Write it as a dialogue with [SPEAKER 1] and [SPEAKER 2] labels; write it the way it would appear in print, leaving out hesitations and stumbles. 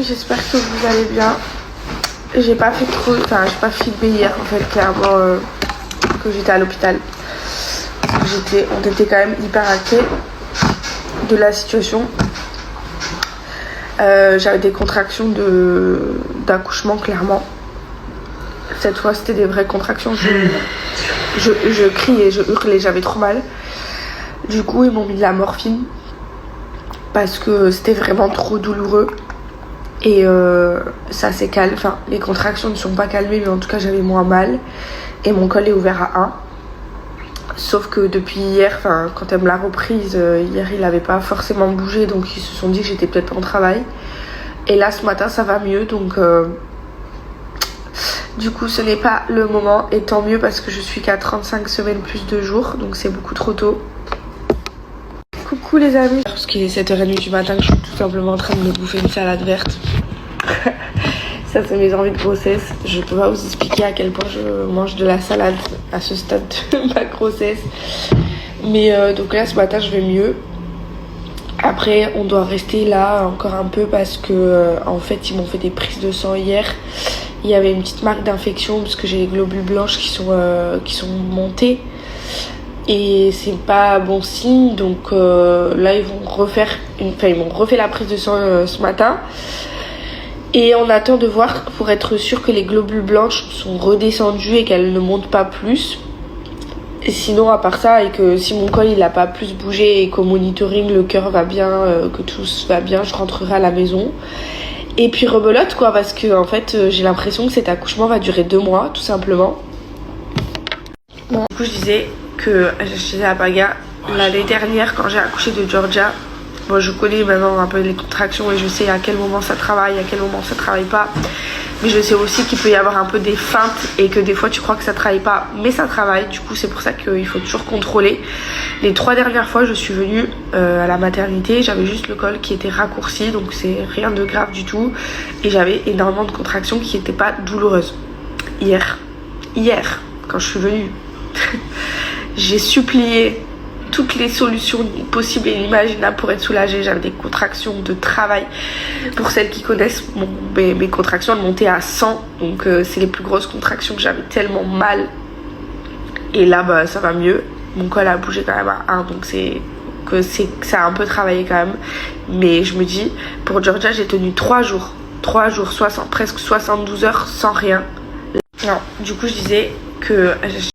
[SPEAKER 1] amis, j'espère que vous allez bien. J'ai pas filmé hier en fait, clairement, que j'étais à l'hôpital. On était quand même hyper inquiets de la situation. J'avais des contractions d'accouchement, clairement. Cette fois, c'était des vraies contractions. Je criais, je hurlais, j'avais trop mal. Du coup, ils m'ont mis de la morphine parce que c'était vraiment trop douloureux. Et ça s'est calmé. Enfin, les contractions ne sont pas calmées, mais en tout cas, j'avais moins mal. Et mon col est ouvert à 1. Sauf que depuis hier, quand elle me l'a reprise, hier, il n'avait pas forcément bougé. Donc, ils se sont dit que j'étais peut-être pas en travail. Et là, ce matin, ça va mieux. Donc, du coup, ce n'est pas le moment. Et tant mieux parce que je suis qu'à 35 semaines plus 2 jours. Donc, c'est beaucoup trop tôt. Coucou les amis. Parce qu'il est 7h30 du matin que je suis tout simplement en train de me bouffer une salade verte. Ça c'est mes envies de grossesse. Je peux pas vous expliquer à quel point je mange de la salade à ce stade de ma grossesse. Mais donc là ce matin je vais mieux. Après on doit rester là encore un peu parce que en fait ils m'ont fait des prises de sang hier. Il y avait une petite marque d'infection parce que j'ai les globules blanches qui sont montés. Et c'est pas bon signe, donc là ils m'ont refait la prise de sang ce matin. Et on attend de voir pour être sûr que les globules blanches sont redescendus et qu'elles ne montent pas plus. Et sinon à part ça, et que si mon col il a pas plus bougé et qu'au monitoring le cœur va bien, que tout va bien, je rentrerai à la maison. Et puis rebelote quoi, parce que en fait j'ai l'impression que cet accouchement va durer 2 mois tout simplement. Bon, du coup je disais que je disais à Paga l'année dernière quand j'ai accouché de Georgia. Bon, je connais maintenant un peu les contractions et je sais à quel moment ça travaille, à quel moment ça travaille pas. Mais je sais aussi qu'il peut y avoir un peu des feintes et que des fois tu crois que ça travaille pas, mais ça travaille. Du coup, c'est pour ça qu'il faut toujours contrôler. Les 3 dernières fois, je suis venue à la maternité, j'avais juste le col qui était raccourci, donc c'est rien de grave du tout. Et j'avais énormément de contractions qui n'étaient pas douloureuses. Hier, quand je suis venue, j'ai supplié toutes les solutions possibles et inimaginables pour être soulagée. J'avais des contractions de travail. Pour celles qui connaissent, mes contractions elles montaient à 100. Donc c'est les plus grosses contractions que j'avais tellement mal. Et là, ça va mieux. Mon col a bougé quand même à 1. Donc ça a un peu travaillé quand même. Mais je me dis, pour Georgia, j'ai tenu 3 jours. 3 jours, presque 72 heures sans rien. Non, du coup, je disais que